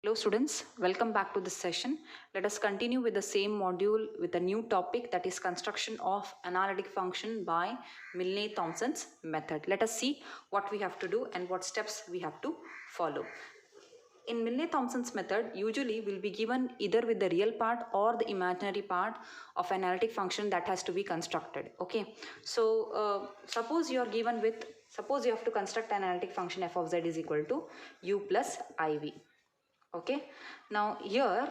Hello students, welcome back to this session. Let us continue with the same module with a new topic, that is construction of analytic function by Milne-Thomson's method. Let us see what we have to do and what steps we have to follow. In Milne-Thomson's method, usually will be given either with the real part or the imaginary part of analytic function that has to be constructed. Okay, so suppose you have to construct an analytic function f of z is equal to u plus iv. Okay, now here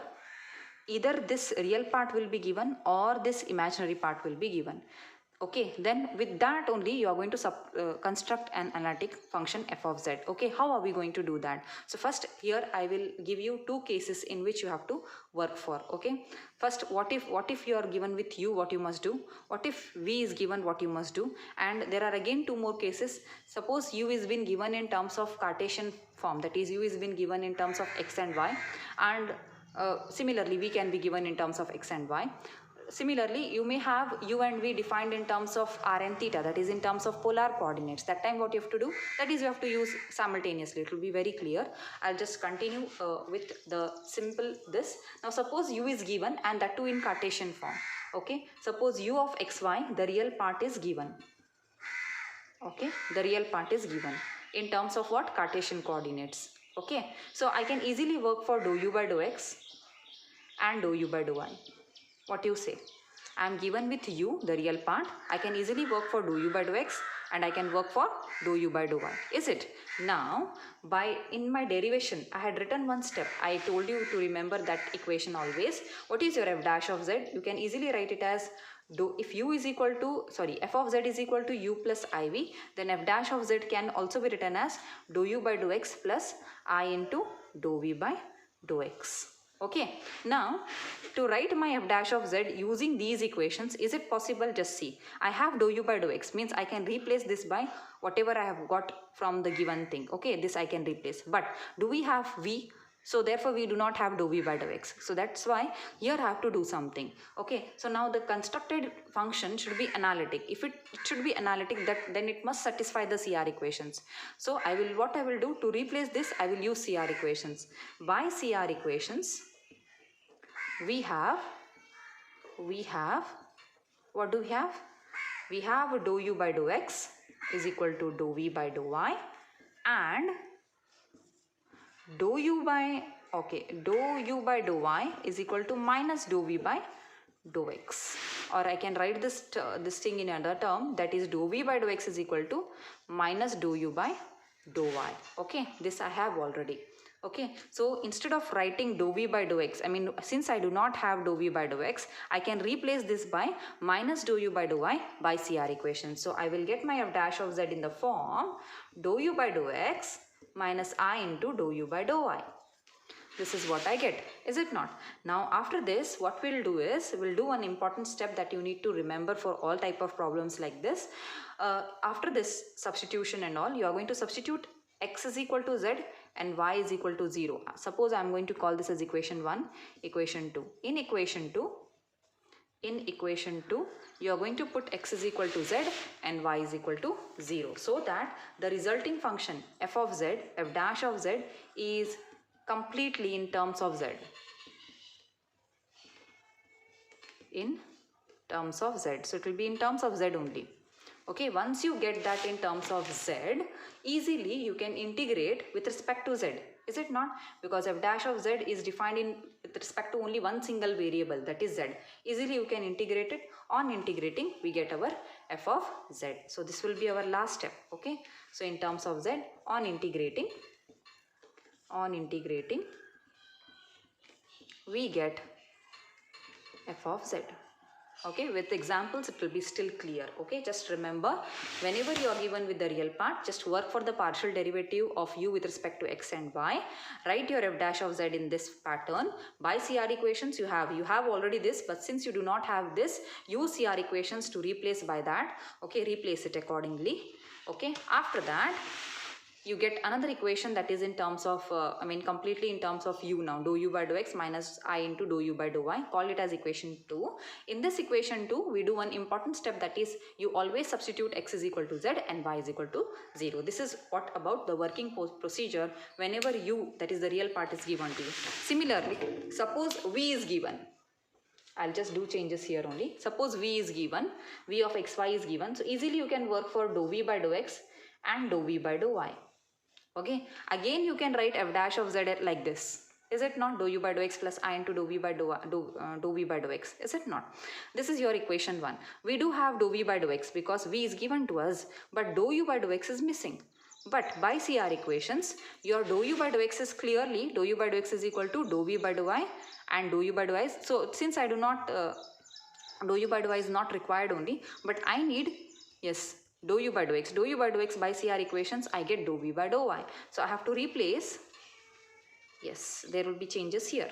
either this real part will be given or this imaginary part will be given. Okay, then with that only you are going to construct an analytic function f of z. Okay, how are we going to do that? So first here I will give you two cases in which you have to work for. Okay, first what if you are given with u, what you must do, what if v is given, what you must do, and there are again two more cases. Suppose u is been given in terms of Cartesian form, that is u is been given in terms of x and y, and similarly v can be given in terms of x and y. Similarly, you may have u and v defined in terms of r and theta, that is in terms of polar coordinates. That time what you have to do, that is you have to use simultaneously. It will be very clear. I'll just continue with the simple this. Now suppose u is given and that too in Cartesian form. Okay, suppose u of xy, the real part is given. Okay, the real part is given in terms of what? Cartesian coordinates. Okay, so I can easily work for dou u by dou x and dou u by dou y. What do you say? I am given with u, the real part. I can easily work for dou u by dou x and I can work for dou u by dou y. Is it? Now, in my derivation, I had written one step. I told you to remember that equation always. What is your f dash of z? You can easily write it as if f of z is equal to u plus iv, then f dash of z can also be written as dou u by dou x plus I into dou v by dou x. Okay, now to write my f dash of z using these equations, is it possible? Just see, I have dou u by dou x, means I can replace this by whatever I have got from the given thing. Okay, this I can replace, but do we have v? So therefore we do not have dou v by dou x. So that's why here I have to do something. Okay, so now the constructed function should be analytic. If it should be analytic, then it must satisfy the CR equations. So what I will do to replace this, I will use CR equations. By CR equations, we have what do we have? We have dou u by dou x is equal to dou v by dou y, and dou u by dou y is equal to minus dou v by dou x, or I can write this thing in another term, that is dou v by dou x is equal to minus dou u by dou y. Okay, this I have already. Okay, so instead of writing dou v by dou x, since I do not have dou v by dou x, I can replace this by minus dou u by dou y by CR equation. So I will get my f dash of z in the form dou u by dou x minus I into dou u by dou y. This is what I get, is it not? Now after this, what we'll do is, we'll do one important step that you need to remember for all type of problems like this. After this substitution and all, you are going to substitute x is equal to z and y is equal to 0. Suppose I am going to call this as equation 1, equation 2. In equation 2, you are going to put x is equal to z and y is equal to 0, so that the resulting function f of z, f dash of z, is completely in terms of z. In terms of z. So it will be in terms of z only. Okay, once you get that in terms of z, easily you can integrate with respect to z. Is it not? Because f dash of z is defined with respect to only one single variable, that is z. Easily you can integrate it. On integrating, we get our f of z. So this will be our last step. Okay, so in terms of z, on integrating, we get f of z. Okay, with examples it will be still clear. Okay, just remember, whenever you are given with the real part, just work for the partial derivative of u with respect to x and y. Write your f dash of z in this pattern. By CR equations, you have already this, but since you do not have this, use CR equations to replace by that. Okay, replace it accordingly. Okay, after that, you get another equation that is in terms of, completely in terms of u now, dou u by dou x minus I into dou u by dou y, call it as equation 2. In this equation 2, we do one important step, that is you always substitute x is equal to z and y is equal to 0. This is what about the working procedure whenever u, that is the real part, is given to you. Similarly, suppose v is given. I'll just do changes here only. Suppose v is given, v of xy is given. So easily you can work for dou v by dou x and dou v by dou y. Okay. Again you can write f dash of z like this. Is it not? Dou u by dou x plus I into dou v by dou v by dou x. Is it not? This is your equation 1. We do have dou v by dou x because v is given to us, but dou u by dou x is missing. But by CR equations, your dou u by dou x is clearly, dou u by dou x is equal to dou v by dou y and dou u by dou y. So since I do not, dou u by dou y is not required only, but I need, yes, dou u by dou x. Dou u by dou x by CR equations, I get dou v by dou y. So I have to replace, yes, there will be changes here.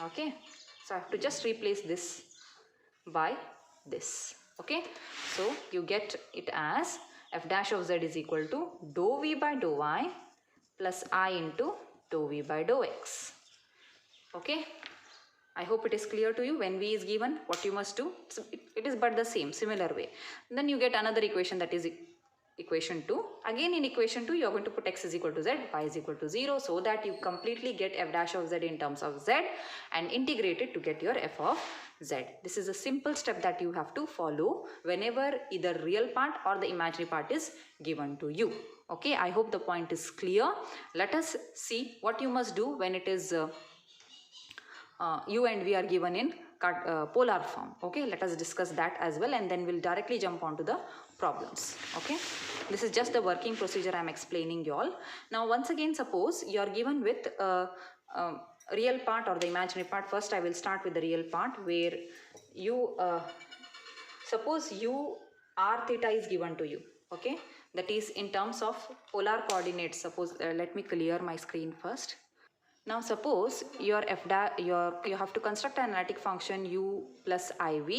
Okay, so I have to just replace this by this. Okay, so you get it as f dash of z is equal to dou v by dou y plus I into dou v by dou x. Okay, I hope it is clear to you. When v is given, what you must do, so it is but the same, similar way. Then you get another equation, that is equation 2. Again in equation 2, you are going to put x is equal to z, y is equal to 0, so that you completely get f dash of z in terms of z and integrate it to get your f of z. This is a simple step that you have to follow whenever either real part or the imaginary part is given to you. Okay, I hope the point is clear. Let us see what you must do when it is u and v are given in polar form. Okay, let us discuss that as well, and then we'll directly jump on to the problems. Okay, this is just the working procedure I am explaining you all. Now once again, suppose you are given with real part or the imaginary part. First I will start with the real part, where you suppose u r theta is given to you. Okay, that is in terms of polar coordinates. Suppose let me clear my screen first. Now suppose your you have to construct an analytic function u plus iv,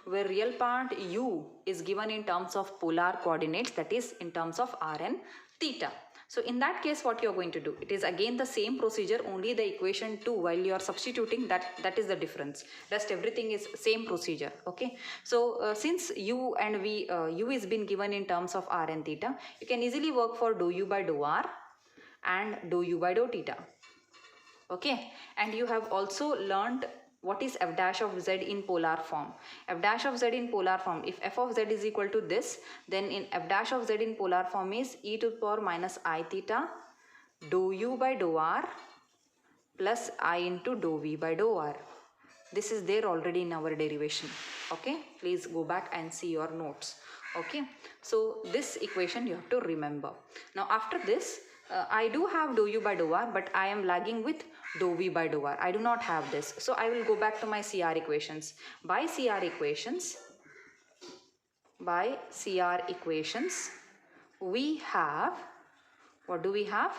where real part u is given in terms of polar coordinates, that is in terms of r and theta. So in that case, what you are going to do, it is again the same procedure, only the equation 2 while you are substituting, that is the difference. Rest everything is same procedure. Okay, so since u and v, u is been given in terms of r and theta, you can easily work for dou u by dou r and dou u by dou theta. Okay, and you have also learned what is f dash of z in polar form. F dash of z in polar form, if f of z is equal to this, then in f dash of z in polar form is e to the power minus I theta dou u by dou r plus I into dou v by dou r. This is there already in our derivation. Okay, please go back and see your notes. Okay, so this equation you have to remember. Now after this, I do have dou u by dou r, but I am lagging with dou v by dou r. I do not have this. So I will go back to my CR equations. By CR equations, we have, what do we have?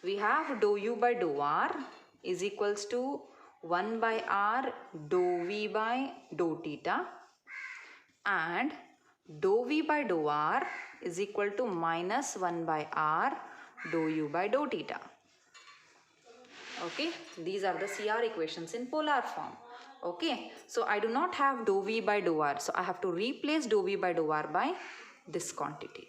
We have dou u by dou r is equals to 1 by r dou v by dou theta, and dou v by dou r is equal to minus 1 by r dou u by dou theta. Okay, these are the CR equations in polar form. Okay, so I do not have dou v by dou r, so I have to replace dou v by dou r by this quantity.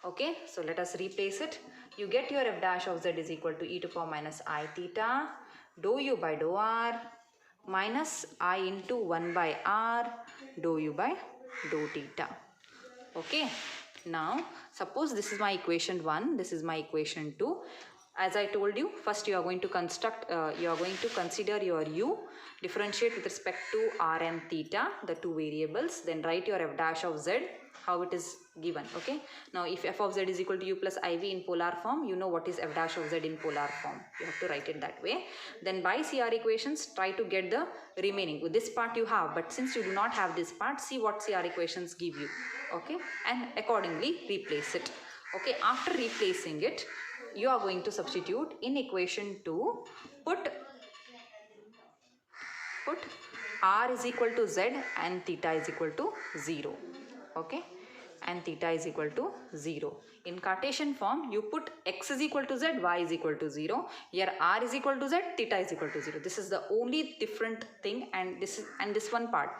Okay, so let us replace it. You get your f dash of z is equal to e to the power minus I theta dou u by dou r minus I into 1 by r dou u by dou theta. Okay, now suppose this is my equation 1, this is my equation 2. As I told you, first you are going to construct, you are going to consider your u, differentiate with respect to r and theta, the two variables, then write your f dash of z, how it is given. Okay, now if f of z is equal to u plus iv in polar form, you know what is f dash of z in polar form. You have to write it that way. Then by CR equations, try to get the remaining. With this part you have, but since you do not have this part, see what CR equations give you. Okay, and accordingly replace it. Okay, after replacing it, you are going to substitute in equation 2, put r is equal to z and theta is equal to 0. Okay, and theta is equal to 0. In Cartesian form, you put x is equal to z, y is equal to 0. Here r is equal to z, theta is equal to 0. This is the only different thing, and this one part.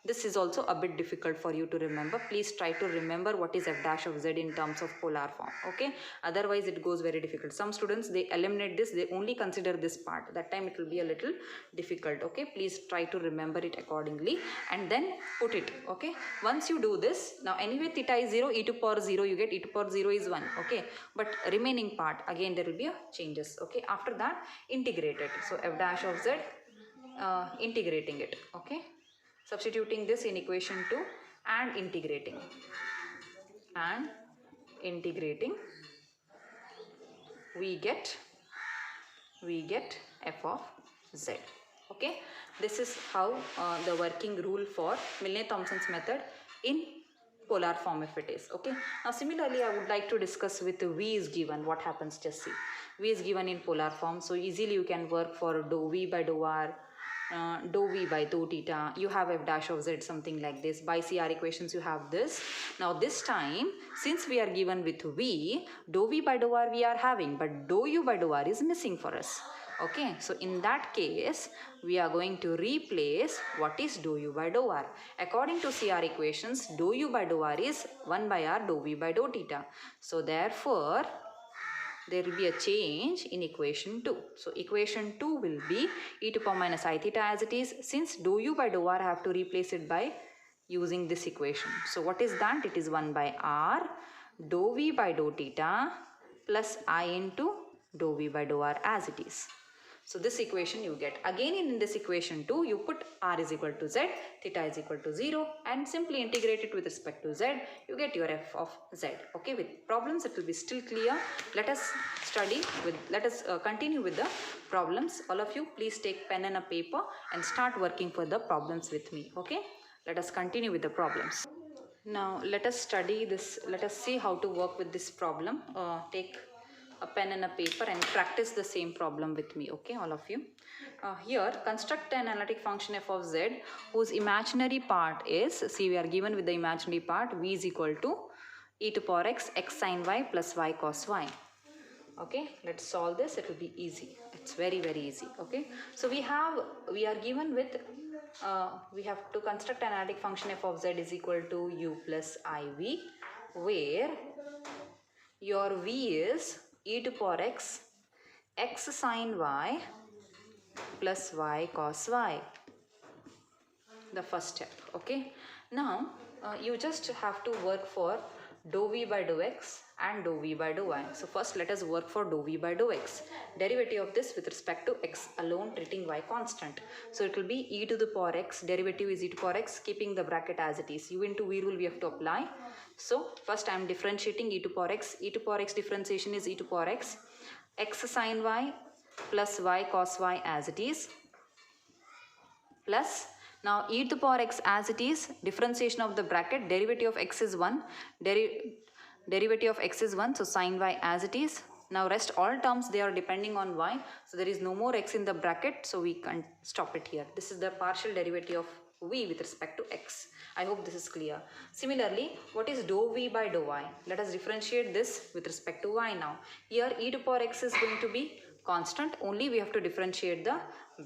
This is also a bit difficult for you to remember. Please try to remember what is f dash of z in terms of polar form. Okay. Otherwise, it goes very difficult. Some students, they eliminate this. They only consider this part. That time it will be a little difficult. Okay. Please try to remember it accordingly and then put it. Okay. Once you do this, now anyway theta is 0, e to power 0 you get, e to power 0 is 1. Okay. But remaining part, again there will be a changes. Okay. After that, integrate it. So f dash of z, integrating it. Okay. Substituting this in equation 2 and integrating we get f of z. Okay, this is how the working rule for Milne-Thomson's method in polar form if it is. Okay, now similarly I would like to discuss with v is given, what happens. Just see, v is given in polar form, so easily you can work for dou v by dou r, dou v by dou theta. You have f dash of z, something like this. By CR equations you have this. Now this time, since we are given with v, dou v by dou r we are having, but dou u by dou r is missing for us. Okay, so in that case we are going to replace what is dou u by dou r. According to CR equations, dou u by dou r is 1 by r dou v by dou theta. So therefore there will be a change in equation 2. So equation 2 will be e to power minus I theta as it is. Since dou u by dou r, I have to replace it by using this equation. So what is that? It is 1 by r dou v by dou theta plus I into dou v by dou r as it is. So this equation you get. Again in this equation 2, you put r is equal to z, theta is equal to 0 and simply integrate it with respect to z. You get your f of z. Okay, with problems it will be still clear. Let us continue with the problems. All of you please take pen and a paper and start working for the problems with me. Okay, let us continue with the problems. Now let us study this. Let us see how to work with this problem. Take a pen and a paper and practice the same problem with me. Okay, all of you. Here construct an analytic function f of z whose imaginary part is, see we are given with the imaginary part, v is equal to e to power x, x sin y plus y cos y. Okay, let's solve this. It will be easy. It's very easy. Okay, so we are given with we have to construct an analytic function f of z is equal to u plus iv, where your v is e to power x, x sin y plus y cos y. The first step. Okay, now you just have to work for dou v by dou x and dou v by dou y. So first let us work for dou v by dou x. Derivative of this with respect to x alone, treating y constant. So it will be e to the power x, derivative is e to power x, keeping the bracket as it is. U into v rule we have to apply. So first I am differentiating e to power x. E to power x differentiation is e to power x, x sin y plus y cos y as it is, plus now e to the power x as it is, differentiation of the bracket, derivative of x is 1, derivative of x is 1, so sin y as it is. Now rest all terms they are depending on y, so there is no more x in the bracket, so we can stop it here. This is the partial derivative of v with respect to x. I hope this is clear. Similarly, what is dou v by dou y? Let us differentiate this with respect to y now. Here e to power x is going to be constant, only we have to differentiate the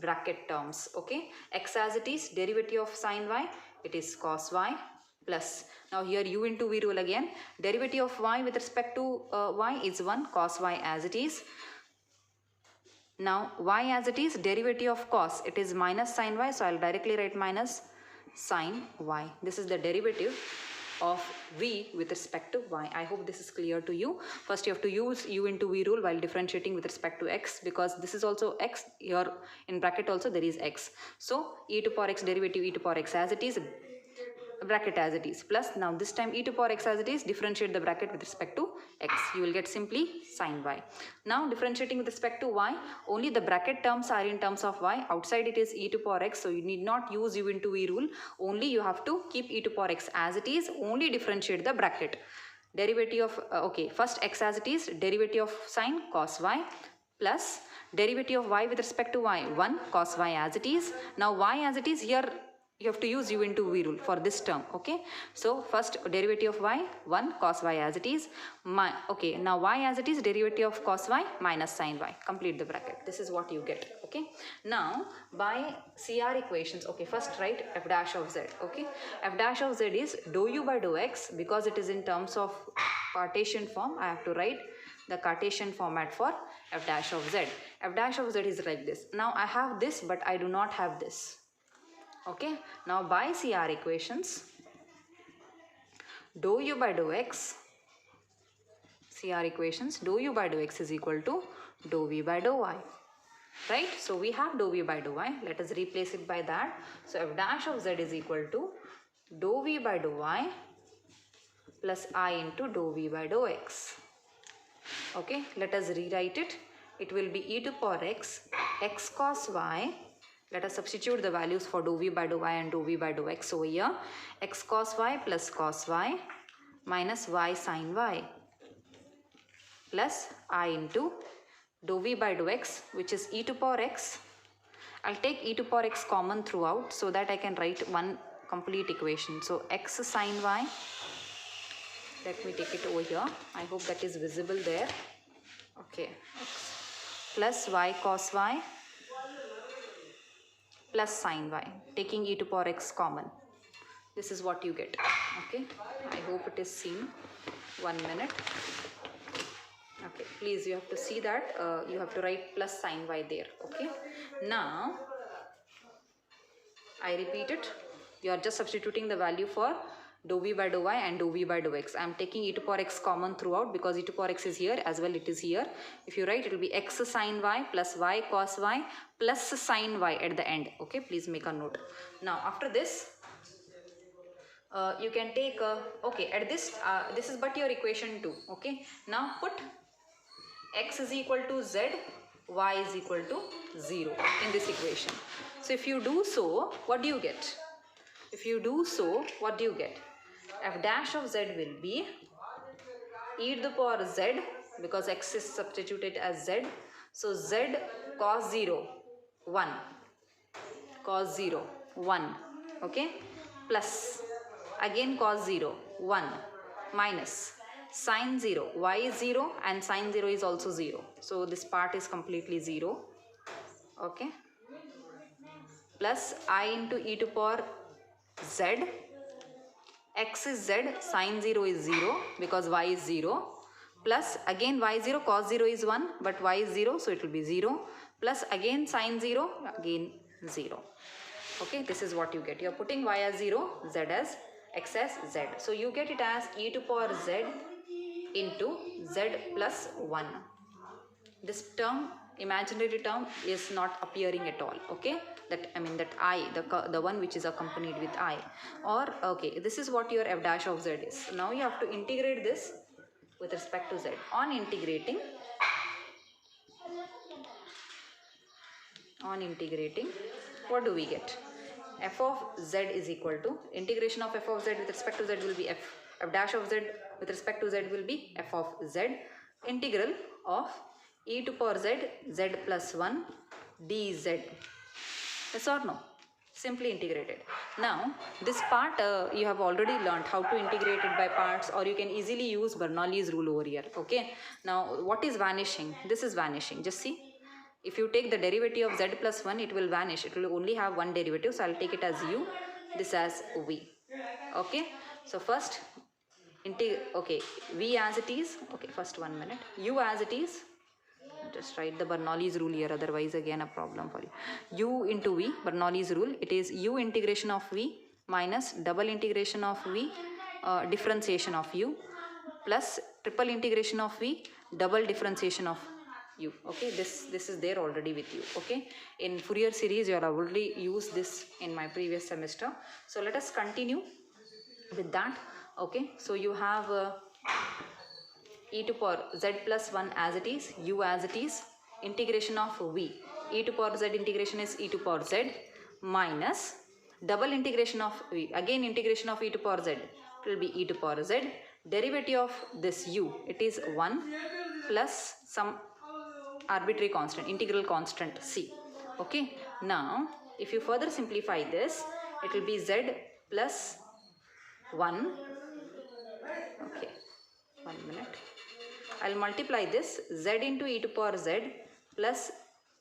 bracket terms. Okay, x as it is, derivative of sin y, it is cos y, plus now here u into v rule again, derivative of y with respect to y is 1, cos y as it is. Now y as it is, derivative of cos, it is minus sin y, so I will directly write minus sin y. This is the derivative of v with respect to y. I hope this is clear to you. First you have to use u into v rule while differentiating with respect to x, because this is also x, here in bracket also there is x. So e to power x derivative e to power x as it is, bracket as it is, plus now this time e to power x as it is, differentiate the bracket with respect to x, you will get simply sin y. Now differentiating with respect to y, only the bracket terms are in terms of y, outside it is e to power x, so you need not use u into v rule, only you have to keep e to power x as it is, only differentiate the bracket. Derivative of okay, first x as it is, derivative of sin cos y, plus derivative of y with respect to y, 1 cos y as it is. Now y as it is, here you have to use u into v rule for this term. Okay, so first derivative of y, 1 cos y as it is. Okay, now y as it is, derivative of cos y minus sin y. Complete the bracket. This is what you get. Okay, now by CR equations, okay, first write f dash of z. Okay, f dash of z is dou u by dou x. Because it is in terms of Cartesian form, I have to write the Cartesian format for f dash of z. F dash of z is like this. Now I have this, but I do not have this. Okay, now by CR equations, dou u by dou x, CR equations, dou u by dou x is equal to dou v by dou y. Right, so we have dou v by dou y. Let us replace it by that. So f dash of z is equal to dou v by dou y plus I into dou v by dou x. Okay, let us rewrite it. It will be e to power x, x cos y. Let us substitute the values for dou v by dou y and dou v by dou x over here. X cos y plus cos y minus y sin y plus I into dou v by dou x, which is e to power x. I'll take e to power x common throughout so that I can write one complete equation. So x sin y, let me take it over here. I hope that is visible there. Okay, plus y cos y plus sin y, taking e to power x common. This is what you get. Okay, I hope it is seen. 1 minute. Okay, please, you have to see that. You have to write plus sin y there. Okay, now I repeat it. You are just substituting the value for dou v by dou y and dou v by dou x. I am taking e to power x common throughout because e to power x is here as well, it is here. If you write, it will be x sin y plus y cos y plus sin y at the end. Okay, please make a note. Now after this, you can take, okay, at this, this is but your equation 2. Okay, now put x is equal to z, y is equal to 0 in this equation. So if you do so, what do you get? If you do so, what do you get? F dash of z will be e to the power z, because x is substituted as z. So z cos 0, 1, cos 0, 1, okay, plus again cos 0, 1, minus sin 0, y is 0 and sin 0 is also 0. So this part is completely 0. Okay, plus I into e to power z, x is z, sin 0 is 0 because y is 0, plus again y 0, cos 0 is 1 but y is 0, so it will be 0, plus again sin 0, again 0. Okay, this is what you get. You are putting y as 0, z as x as z. So you get it as e to power z into z plus 1. This term, imaginary term, is not appearing at all. Okay, that I mean that I, the one which is accompanied with I, or okay, this is what your f dash of z is. Now you have to integrate this with respect to z. On integrating, what do we get? F of z is equal to, integration of f of z with respect to z will be f dash of z with respect to z will be f of z, integral of e to power z, z plus 1 dz. Yes or no? Simply integrated. Now this part you have already learned how to integrate it by parts, or you can easily use Bernoulli's rule over here. Okay, now what is vanishing? This is vanishing. Just see, if you take the derivative of z plus 1, it will vanish. It will only have one derivative, so I'll take it as u, this as v. Okay, so first okay, v as it is. Okay, first 1 minute, u as it is. Just write the Bernoulli's rule here, otherwise again a problem for you. U into v, Bernoulli's rule, it is u integration of v minus double integration of v, differentiation of u, plus triple integration of v, double differentiation of u. Okay, this is there already with you. Okay, in Fourier series you have already used this in my previous semester. So let us continue with that. Okay, so you have e to power z plus 1 as it is, u as it is, integration of v, e to power z integration is e to power z minus double integration of v, again integration of e to power z, it will be e to power z, derivative of this u, it is 1 plus some arbitrary constant, integral constant c. Okay, now if you further simplify this, It will be z plus 1. Okay, 1 minute. I'll multiply this z into e to power z plus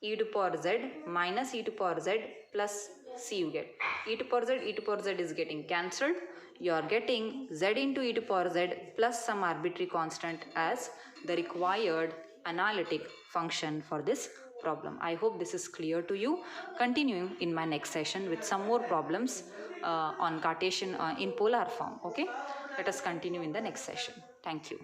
e to power z minus e to power z plus c you get. E to power z is getting cancelled. You are getting z into e to power z plus some arbitrary constant as the required analytic function for this problem. I hope this is clear to you. Continuing in my next session with some more problems on Cartesian in polar form. Okay, let us continue in the next session. Thank you.